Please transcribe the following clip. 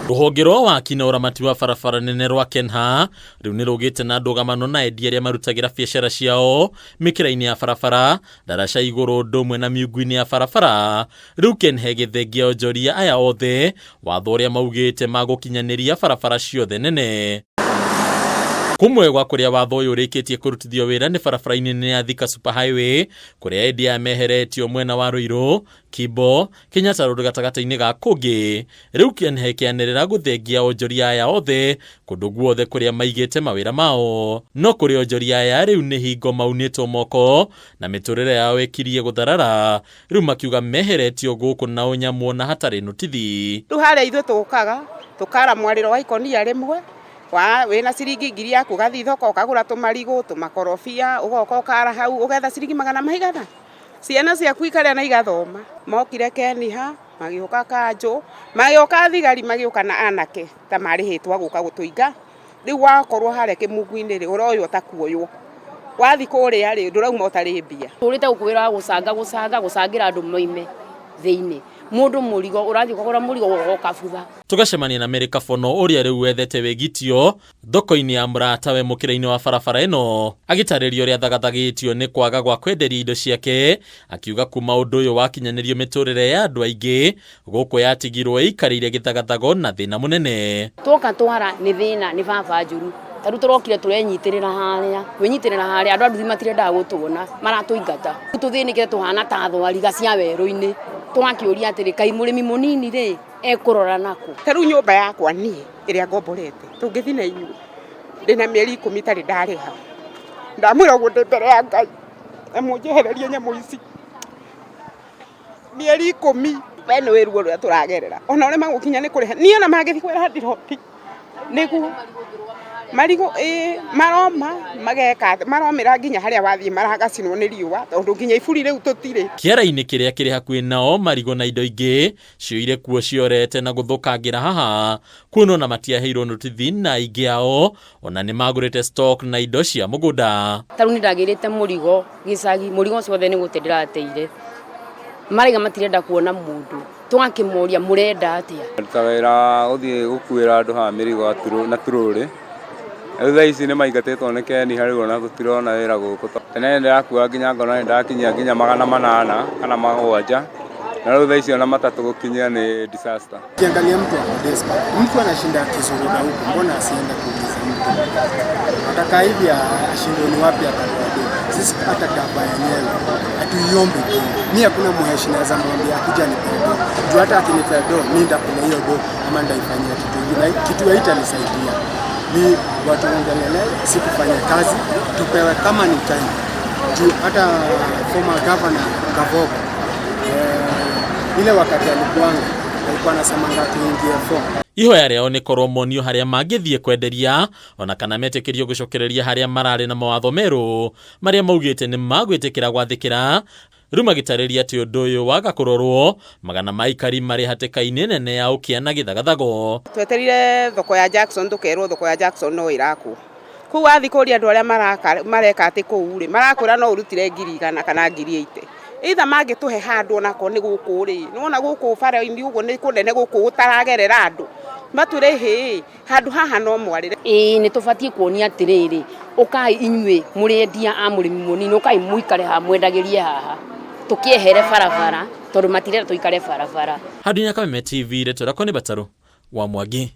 Ruhonge rwa waki na uramati wa barabara nene rwa Kenha riu ni rugite na ndugamano na endia aria marutagira biacara ciao mikira-ini ya barabara daraca iguru ndumwe na miungu-ini ya barabara. Riu Kenha githengia onjoria aya othe watho uria maugite magukinyaniria barabara ciothe nene. Kumwe gwa kuria watho uyu urikitie kurutithio wira ni barabara-ini nene ya Thika Super Highway kuria endia meheretio mwena wa Ruiru, Kimbo, Kenyatta Road gatagata-ini ga Kungi. Riu Kenha kianirira guthengia onjoria aya othe kundu guothe kuria maigite mawira mao. No kuria onjoria aya riu ni hingo maunitwo moko na miturire yao ikirie gutharara. Riu makiuga meheretio guku na unyamu na hatari nutithi. Riu haria ithu tukaga tukara mwariro wa ikonia rimwe wina ciringi ngiri yaku gathi thoko ukagura tumarigu tumakorofia ugoka ukara hau ugetha ciringi 100. Ciana ciaku ikaria na igathoma. Mokire Kenha magiuka Kanjo magiuka thigari magiuka na anake ta marihitwa guka gutuinga. Riu wakorwo haria kimungu-ini ri uroyo utakuoywo wathi kuria ri ndurauma utari mbia. Turite gukwira gucangira andu moime thiini mundu murigo urathi kugura murigo ukabutha. Tugacemania na Mary Kabono uria riu wethete wigitio thoko-ini ya Muratawe mukira-ini wa barabara ino agitariria uria thagathagitio ni kwaga gwa kwenderia indo ciake, akiuga kuma undu uyu wakinyanirio miturire ya andu aingi guku yatigirwo ikarire githagathago na thina munene. Twoka twara ni thina ni baba njuru taru turokire turenyitirira haria winyitirira haria andu andu matirenda gutuona maratuingata tuthinikire tuhana ta thwariga cia weru-ini twakiuria atiri kai murimi munini ri ekurora nako. Taru nyumba yakwa ni iria ngomborete tungithi na inyu ndina mieri 10 tari ndariha ndamwira gundi mbere ya Ngai amunjehererie nyamu ici mieri 10 bene wiru uria turagerera ona uri magukinya ni kuriha ni ona magithi kwira ndiroti nigu marigo maroma mageka maromira nginya haria wathie maragacinwo ni riua tondu nginya iburi riu tutire. Kiara-ini kiria kiri hakuhi nao marigo na indo ingi cioire kuo ciorete na guthukangira haha kuno na matiaheirwo notithi na ingi ao ona ni magurite stock na indo cia mugunda. Taru ni ndagirite murigo gicagi murigo ciothe ni gutendera ateire mariga matirenda kuona mundu twakimuria murenda atia tawira uthie gukuira andu ha mirigo aturu na tururi. Thaa ici ni maingatetwo ni Kenha hari ona tutirona wira guku tene ndirakua nginya ngona ndakinyia nginya 800 kana 700 na riu thaa ici ona matatu gukinyia ni disaster. Kiangalia mtu mtu anashinda akizunguka huko, mbona asiende kuuliza mtu ataka hivi ashindwe ni wapi atarudi. Sisi hata kaba yenyewe atuiombe tu. Mimi hakuna mheshi naweza mwambia kuja nipedo juu hata akinipedo mimi ndakula hiyo do ama ndaifanyia kitu kingine kitu haitanisaidia. Ni watu wangelele sikufanya kazi tupewe kama ni time juu hata former governor Kavogo ile wakati alikuwa anasema ngatuingie form ihoya riao ni korwo monio haria mangithie kwenderia ona kana metikirio gucokereria haria marari na mawatho meru maria maugite ni magwitikira gwathikira. Riu magitariria ati undu uyu waga kurorwo magana maikari mari hateka-ini nene ya ukia na githagathago. Tweterire thoko ya Jackson tukerwo thoko ya Jackson no iraku ku wathi kuria andu aria mareka ati kuu ri marakura no urutire 100 kana 80 either mangituhe handu onako ni guku ri nona guku bara-ini uguo ni kunene guku gutaragerera andu matwire hi handu haha no mwarire. Ni tubatie kuonia atiriri ukai inyue muriendia a murimi munini ukai muikare ha mwendagirie haha tukiehere barabara tondu matirera tuikare barabara. Hadunya Kameme TV retora koni Bataru wa Mwangi.